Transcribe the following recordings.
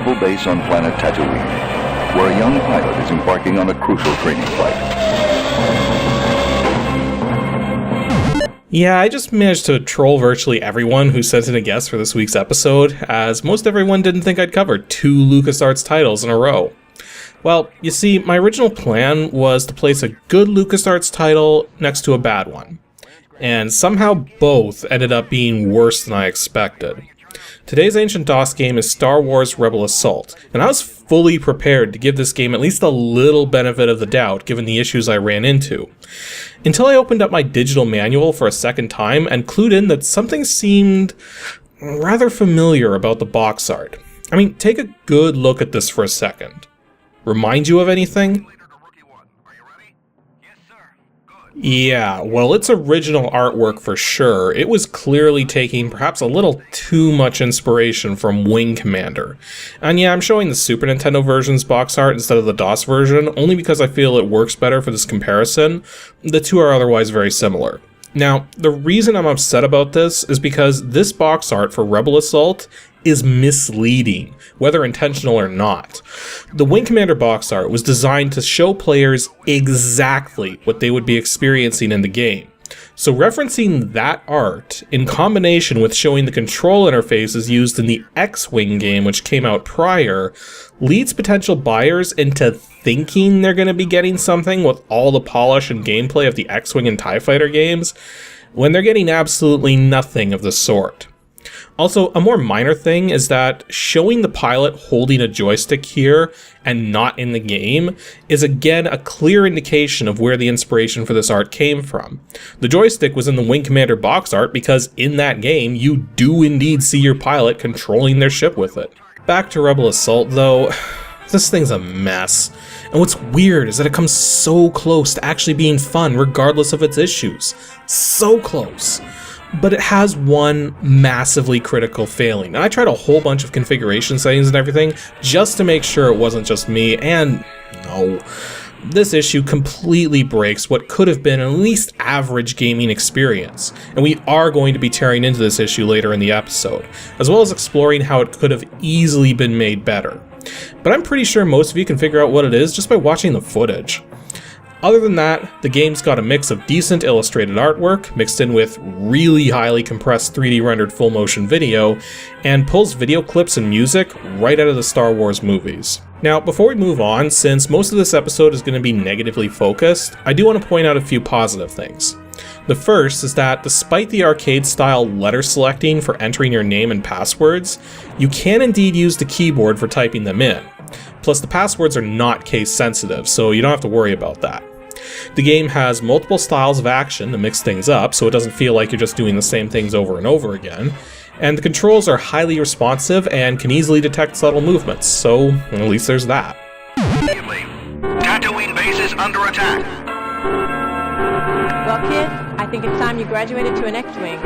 naval base on planet Tatooine, where a young pilot is embarking on a crucial training flight. Yeah, I just managed to troll virtually everyone who sent in a guest for this week's episode, as most everyone didn't think I'd cover 2 LucasArts titles in a row. Well, you see, my original plan was to place a good LucasArts title next to a bad one, and somehow both ended up being worse than I expected. Today's Ancient DOS game is Star Wars Rebel Assault, and I was fully prepared to give this game at least a little benefit of the doubt given the issues I ran into, until I opened up my digital manual for a second time and clued in that something seemed rather familiar about the box art. I mean, take a good look at this for a second. Remind you of anything? Yeah, well, its original artwork for sure. It was clearly taking perhaps a little too much inspiration from Wing Commander. And yeah, I'm showing the Super Nintendo version's box art instead of the DOS version, only because I feel it works better for this comparison. The two are otherwise very similar. Now, the reason I'm upset about this is because this box art for Rebel Assault is misleading, whether intentional or not. The Wing Commander box art was designed to show players exactly what they would be experiencing in the game. So referencing that art, in combination with showing the control interfaces used in the X-Wing game which came out prior, leads potential buyers into thinking they're going to be getting something with all the polish and gameplay of the X-Wing and TIE Fighter games, when they're getting absolutely nothing of the sort. Also, a more minor thing is that showing the pilot holding a joystick here and not in the game is again a clear indication of where the inspiration for this art came from. The joystick was in the Wing Commander box art because in that game you do indeed see your pilot controlling their ship with it. Back to Rebel Assault though, this thing's a mess. And what's weird is that it comes so close to actually being fun regardless of its issues. So close. But it has one massively critical failing. And I tried a whole bunch of configuration settings and everything just to make sure it wasn't just me, and no. This issue completely breaks what could have been at least average gaming experience, and we are going to be tearing into this issue later in the episode, as well as exploring how it could have easily been made better. But I'm pretty sure most of you can figure out what it is just by watching the footage. Other than that, the game's got a mix of decent illustrated artwork, mixed in with really highly compressed 3D rendered full motion video, and pulls video clips and music right out of the Star Wars movies. Now, before we move on, since most of this episode is going to be negatively focused, I do want to point out a few positive things. The first is that despite the arcade-style letter selecting for entering your name and passwords, you can indeed use the keyboard for typing them in. Plus, the passwords are not case-sensitive, so you don't have to worry about that. The game has multiple styles of action to mix things up, so it doesn't feel like you're just doing the same things over and over again. And the controls are highly responsive and can easily detect subtle movements, so at least there's that. Tatooine base is under attack. Well, kid, I think it's time you graduated to an X-Wing.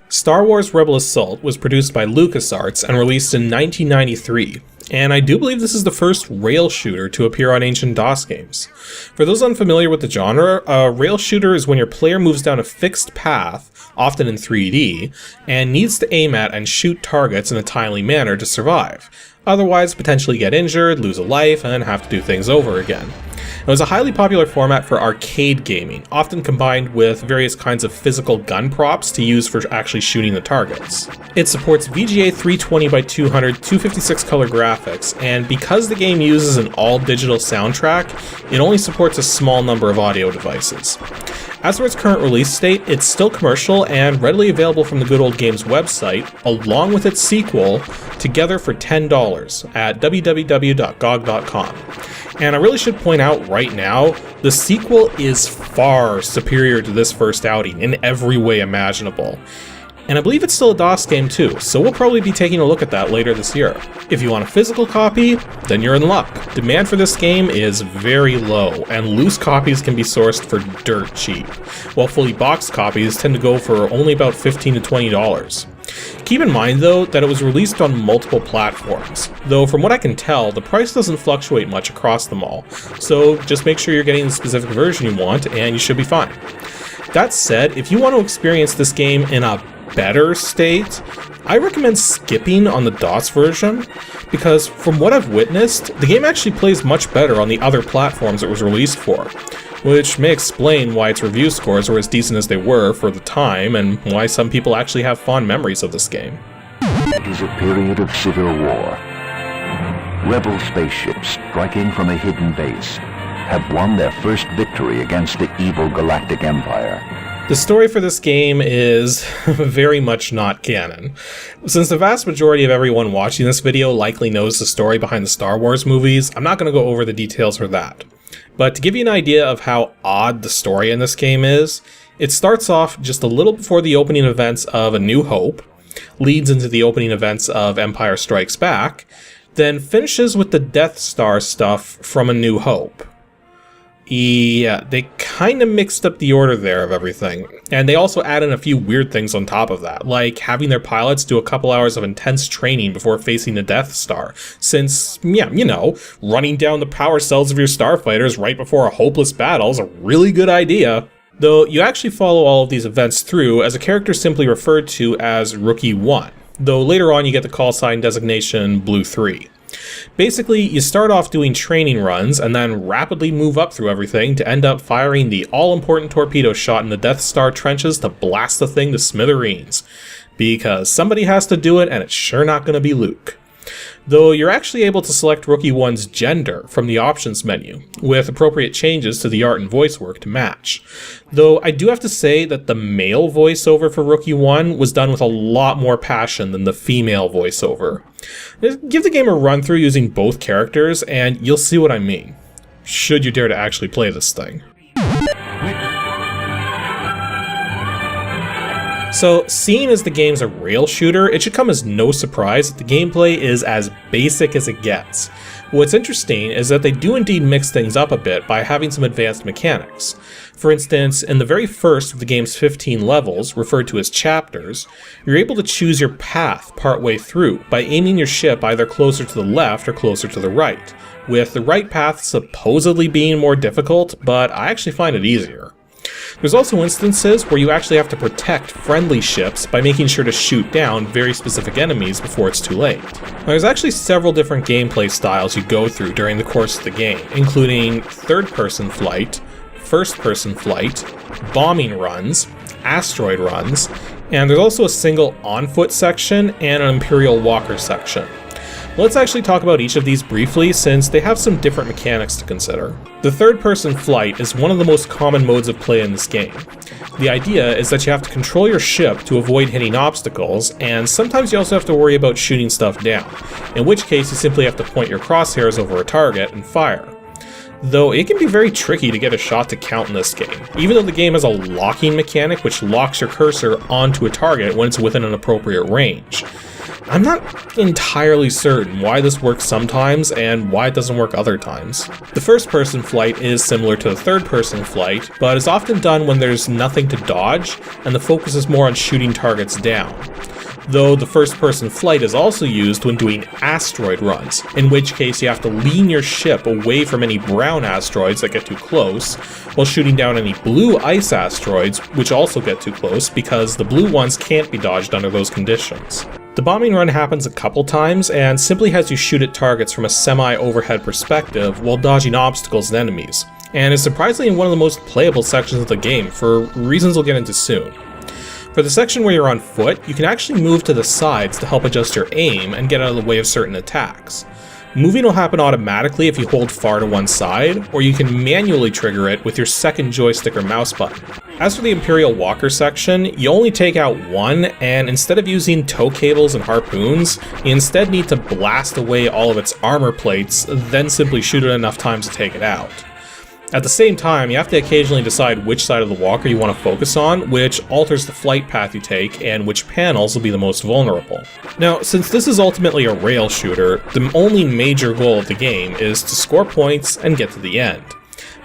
Star Wars Rebel Assault was produced by LucasArts and released in 1993. And I do believe this is the first rail shooter to appear on Ancient DOS games. For those unfamiliar with the genre, a rail shooter is when your player moves down a fixed path, often in 3D, and needs to aim at and shoot targets in a timely manner to survive. Otherwise, potentially get injured, lose a life, and have to do things over again. It was a highly popular format for arcade gaming, often combined with various kinds of physical gun props to use for actually shooting the targets. It supports VGA 320x200 256 color graphics, and because the game uses an all-digital soundtrack, it only supports a small number of audio devices. As for its current release date, it's still commercial and readily available from the Good Old Games website, along with its sequel, together for $10 at www.gog.com. And I really should point out right now, the sequel is far superior to this first outing in every way imaginable. And I believe it's still a DOS game too, so we'll probably be taking a look at that later this year. If you want a physical copy, then you're in luck. Demand for this game is very low, and loose copies can be sourced for dirt cheap, while fully boxed copies tend to go for only about $15 to $20. Keep in mind though that it was released on multiple platforms, though from what I can tell, the price doesn't fluctuate much across them all, so just make sure you're getting the specific version you want and you should be fine. That said, if you want to experience this game in a better state, I recommend skipping on the DOS version, because from what I've witnessed, the game actually plays much better on the other platforms it was released for, which may explain why its review scores were as decent as they were for the time, and why some people actually have fond memories of this game. It is a period of civil war. Rebel spaceships striking from a hidden base have won their first victory against the evil Galactic Empire. The story for this game is very much not canon. Since the vast majority of everyone watching this video likely knows the story behind the Star Wars movies, I'm not going to go over the details for that. But to give you an idea of how odd the story in this game is, it starts off just a little before the opening events of A New Hope, leads into the opening events of Empire Strikes Back, then finishes with the Death Star stuff from A New Hope. Yeah, they kind of mixed up the order there of everything. And they also add in a few weird things on top of that, like having their pilots do a couple hours of intense training before facing the Death Star, since, yeah, you know, running down the power cells of your starfighters right before a hopeless battle is a really good idea. Though you actually follow all of these events through as a character simply referred to as Rookie 1, though later on you get the call sign designation Blue 3. Basically, you start off doing training runs and then rapidly move up through everything to end up firing the all-important torpedo shot in the Death Star trenches to blast the thing to smithereens. Because somebody has to do it, and it's sure not going to be Luke. Though you're actually able to select Rookie 1's gender from the options menu, with appropriate changes to the art and voice work to match. Though I do have to say that the male voiceover for Rookie 1 was done with a lot more passion than the female voiceover. Give the game a run through using both characters, and you'll see what I mean. Should you dare to actually play this thing. So, seeing as the game's a rail shooter, it should come as no surprise that the gameplay is as basic as it gets. What's interesting is that they do indeed mix things up a bit by having some advanced mechanics. For instance, in the very first of the game's 15 levels, referred to as chapters, you're able to choose your path partway through by aiming your ship either closer to the left or closer to the right, with the right path supposedly being more difficult, but I actually find it easier. There's also instances where you actually have to protect friendly ships by making sure to shoot down very specific enemies before it's too late. Now, there's actually several different gameplay styles you go through during the course of the game, including third-person flight, first-person flight, bombing runs, asteroid runs, and there's also a single on-foot section and an Imperial Walker section. Let's actually talk about each of these briefly, since they have some different mechanics to consider. The third-person flight is one of the most common modes of play in this game. The idea is that you have to control your ship to avoid hitting obstacles, and sometimes you also have to worry about shooting stuff down, in which case you simply have to point your crosshairs over a target and fire. Though it can be very tricky to get a shot to count in this game, even though the game has a locking mechanic which locks your cursor onto a target when it's within an appropriate range. I'm not entirely certain why this works sometimes and why it doesn't work other times. The first-person flight is similar to the third-person flight, but is often done when there's nothing to dodge and the focus is more on shooting targets down. Though the first-person flight is also used when doing asteroid runs, in which case you have to lean your ship away from any brown asteroids that get too close, while shooting down any blue ice asteroids, which also get too close because the blue ones can't be dodged under those conditions. The bombing run happens a couple times and simply has you shoot at targets from a semi-overhead perspective while dodging obstacles and enemies, and is surprisingly one of the most playable sections of the game for reasons we'll get into soon. For the section where you're on foot, you can actually move to the sides to help adjust your aim and get out of the way of certain attacks. Moving will happen automatically if you hold far to one side, or you can manually trigger it with your second joystick or mouse button. As for the Imperial Walker section, you only take out one, and instead of using tow cables and harpoons, you instead need to blast away all of its armor plates, then simply shoot it enough times to take it out. At the same time, you have to occasionally decide which side of the walker you want to focus on, which alters the flight path you take, and which panels will be the most vulnerable. Now, since this is ultimately a rail shooter, the only major goal of the game is to score points and get to the end.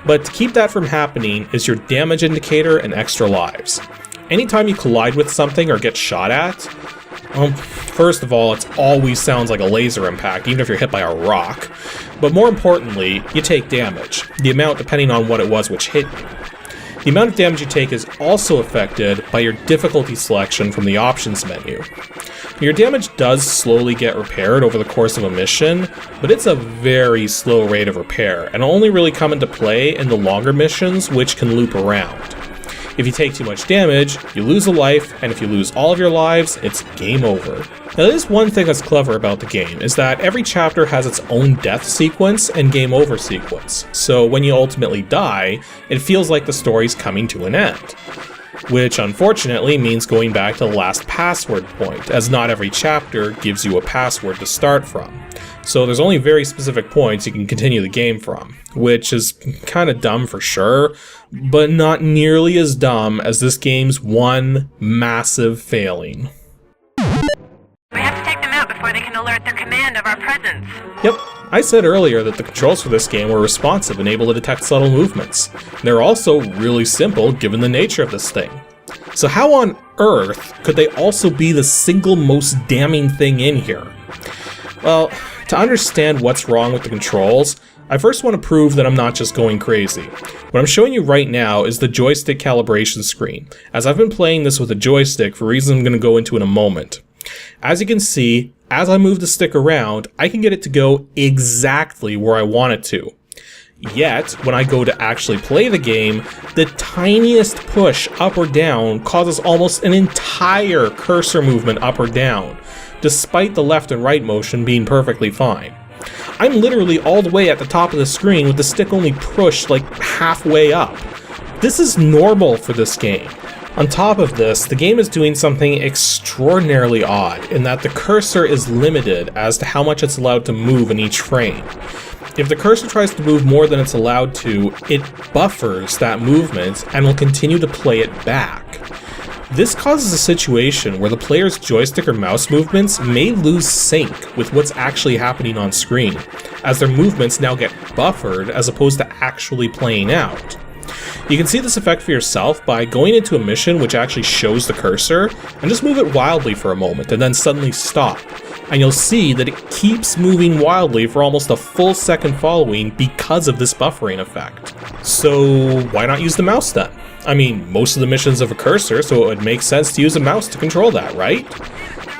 But to keep that from happening is your damage indicator and extra lives. Anytime you collide with something or get shot at, first of all, it always sounds like a laser impact, even if you're hit by a rock. But more importantly, you take damage, the amount depending on what it was which hit you. The amount of damage you take is also affected by your difficulty selection from the options menu. Your damage does slowly get repaired over the course of a mission, but it's a very slow rate of repair, and will only really come into play in the longer missions, which can loop around. If you take too much damage, you lose a life, and if you lose all of your lives, it's game over. Now there's one thing that's clever about the game, is that every chapter has its own death sequence and game over sequence, so when you ultimately die, it feels like the story's coming to an end. Which unfortunately means going back to the last password point, as not every chapter gives you a password to start from. So there's only very specific points you can continue the game from, which is kinda dumb for sure, but not nearly as dumb as this game's one massive failing. We have to take them out before they can alert their command of our presence. Yep, I said earlier that the controls for this game were responsive and able to detect subtle movements. They're also really simple given the nature of this thing. So how on earth could they also be the single most damning thing in here? Well, to understand what's wrong with the controls, I first want to prove that I'm not just going crazy. What I'm showing you right now is the joystick calibration screen, as I've been playing this with a joystick for reasons I'm going to go into in a moment. As you can see, as I move the stick around, I can get it to go exactly where I want it to. Yet, when I go to actually play the game, the tiniest push up or down causes almost an entire cursor movement up or down, despite the left and right motion being perfectly fine. I'm literally all the way at the top of the screen with the stick only pushed like halfway up. This is normal for this game. On top of this, the game is doing something extraordinarily odd in that the cursor is limited as to how much it's allowed to move in each frame. If the cursor tries to move more than it's allowed to, it buffers that movement and will continue to play it back. This causes a situation where the player's joystick or mouse movements may lose sync with what's actually happening on screen, as their movements now get buffered as opposed to actually playing out. You can see this effect for yourself by going into a mission which actually shows the cursor, and just move it wildly for a moment and then suddenly stop. And you'll see that it keeps moving wildly for almost a full second following because of this buffering effect. So why not use the mouse then? I mean, most of the missions have a cursor, so it would make sense to use a mouse to control that, right?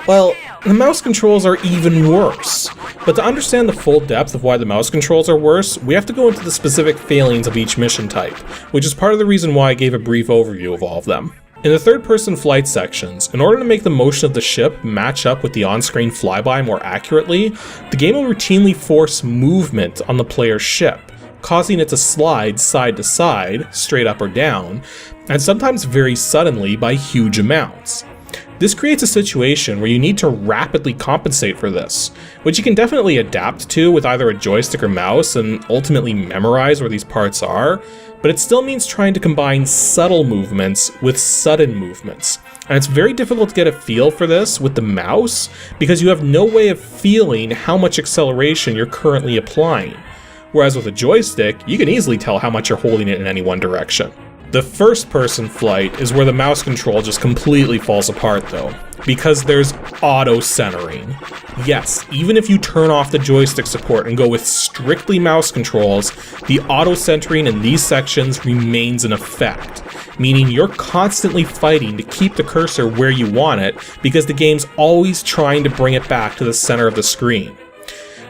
Well, the mouse controls are even worse. But to understand the full depth of why the mouse controls are worse, we have to go into the specific failings of each mission type, which is part of the reason why I gave a brief overview of all of them. In the third-person flight sections, in order to make the motion of the ship match up with the on-screen flyby more accurately, the game will routinely force movement on the player's ship, causing it to slide side to side, straight up or down, and sometimes very suddenly by huge amounts. This creates a situation where you need to rapidly compensate for this, which you can definitely adapt to with either a joystick or mouse and ultimately memorize where these parts are, but it still means trying to combine subtle movements with sudden movements. And it's very difficult to get a feel for this with the mouse because you have no way of feeling how much acceleration you're currently applying. Whereas with a joystick, you can easily tell how much you're holding it in any one direction. The first-person flight is where the mouse control just completely falls apart though, because there's auto-centering. Yes, even if you turn off the joystick support and go with strictly mouse controls, the auto-centering in these sections remains in effect, meaning you're constantly fighting to keep the cursor where you want it because the game's always trying to bring it back to the center of the screen.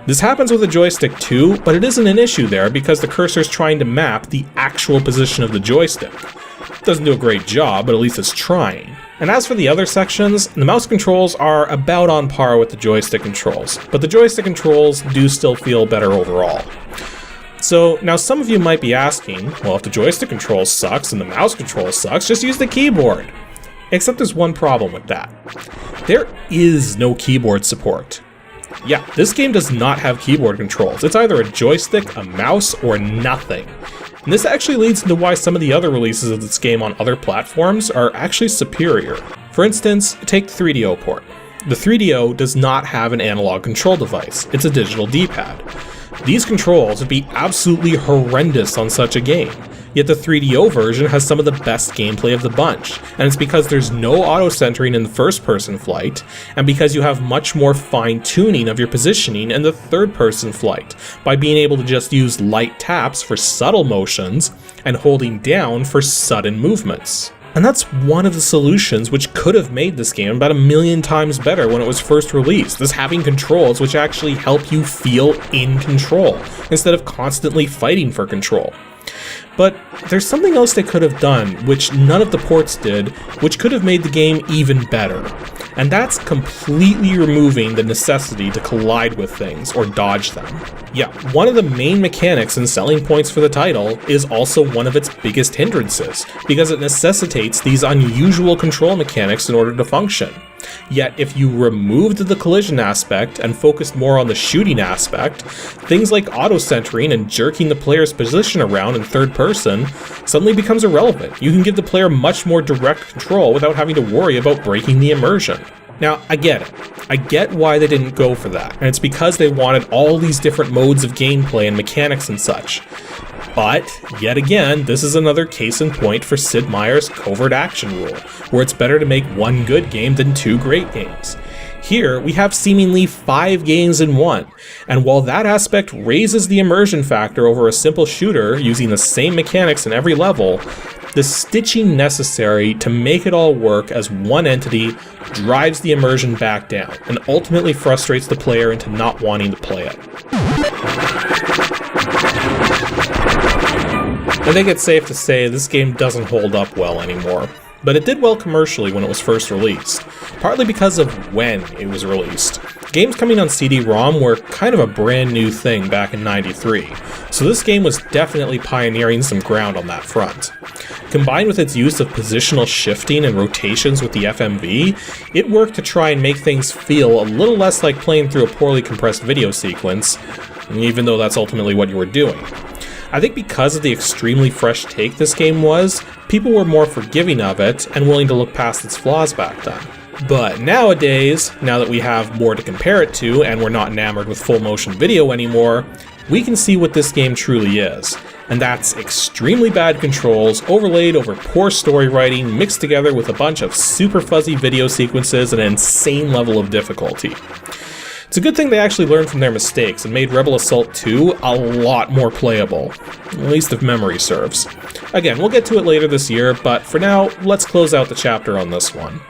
This happens with a joystick too, but it isn't an issue there because the cursor is trying to map the actual position of the joystick. It doesn't do a great job, but at least it's trying. And as for the other sections, the mouse controls are about on par with the joystick controls, but the joystick controls do still feel better overall. So now some of you might be asking, well, if the joystick control sucks and the mouse control sucks, just use the keyboard. Except there's one problem with that. There is no keyboard support. Yeah, this game does not have keyboard controls. It's either a joystick, a mouse, or nothing. And this actually leads into why some of the other releases of this game on other platforms are actually superior. For instance, take the 3DO port. The 3DO does not have an analog control device, it's a digital D-pad. These controls would be absolutely horrendous on such a game. Yet the 3DO version has some of the best gameplay of the bunch, and it's because there's no auto-centering in the first-person flight, and because you have much more fine-tuning of your positioning in the third-person flight, by being able to just use light taps for subtle motions, and holding down for sudden movements. And that's one of the solutions which could have made this game about 1,000,000 times better when it was first released, is having controls which actually help you feel in control, instead of constantly fighting for control. But there's something else they could have done, which none of the ports did, which could have made the game even better. And that's completely removing the necessity to collide with things or dodge them. Yeah, one of the main mechanics and selling points for the title is also one of its biggest hindrances, because it necessitates these unusual control mechanics in order to function. Yet if you removed the collision aspect and focused more on the shooting aspect, things like auto-centering and jerking the player's position around in third person suddenly becomes irrelevant. You can give the player much more direct control without having to worry about breaking the immersion. Now, I get it. I get why they didn't go for that, and it's because they wanted all these different modes of gameplay and mechanics and such. But, yet again, this is another case in point for Sid Meier's covert action rule, where it's better to make one good game than two great games. Here, we have seemingly 5 games in one, and while that aspect raises the immersion factor over a simple shooter using the same mechanics in every level, the stitching necessary to make it all work as one entity drives the immersion back down, and ultimately frustrates the player into not wanting to play it. I think it's safe to say this game doesn't hold up well anymore, but it did well commercially when it was first released, partly because of when it was released. Games coming on CD-ROM were kind of a brand new thing back in '93, so this game was definitely pioneering some ground on that front. Combined with its use of positional shifting and rotations with the FMV, it worked to try and make things feel a little less like playing through a poorly compressed video sequence, even though that's ultimately what you were doing. I think because of the extremely fresh take this game was, people were more forgiving of it and willing to look past its flaws back then. But nowadays, now that we have more to compare it to and we're not enamored with full motion video anymore, we can see what this game truly is. And that's extremely bad controls overlaid over poor story writing mixed together with a bunch of super fuzzy video sequences and an insane level of difficulty. It's a good thing they actually learned from their mistakes and made Rebel Assault 2 a lot more playable, at least if memory serves. Again, we'll get to it later this year, but for now, let's close out the chapter on this one.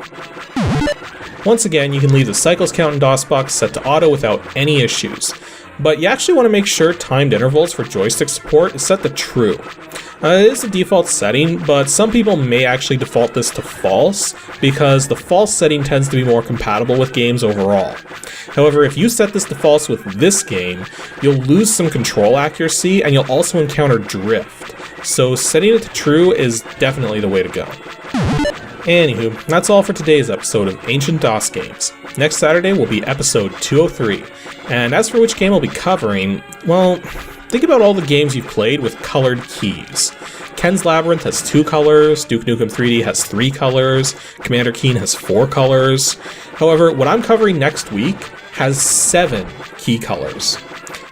Once again, you can leave the cycles count in DOSBox set to auto without any issues, but you actually want to make sure timed intervals for joystick support is set to true. It is the default setting, but some people may actually default this to false, because the false setting tends to be more compatible with games overall. However, if you set this to false with this game, you'll lose some control accuracy and you'll also encounter drift, so setting it to true is definitely the way to go. Anywho, that's all for today's episode of Ancient DOS Games. Next Saturday will be episode 203, and as for which game I'll be covering, well, think about all the games you've played with colored keys. Ken's Labyrinth has 2 colors, Duke Nukem 3D has 3 colors, Commander Keen has 4 colors. However, what I'm covering next week has 7 key colors.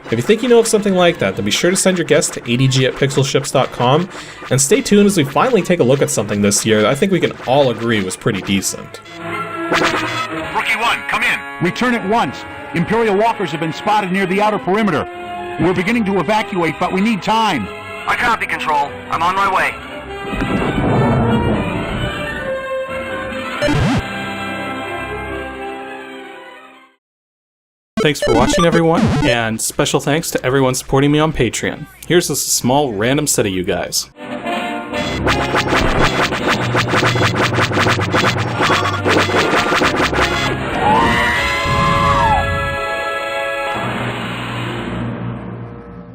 If you think you know of something like that, then be sure to send your guess to adg@pixelships.com, and stay tuned as we finally take a look at something this year that I think we can all agree was pretty decent. Rookie 1, come in. Return at once. Imperial walkers have been spotted near the outer perimeter. We're beginning to evacuate, but we need time. I copy, Control. I'm on my way. Thanks for watching, everyone, and special thanks to everyone supporting me on Patreon. Here's just a small random set of you guys.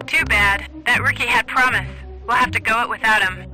Too bad. That rookie had promise. We'll have to go it without him.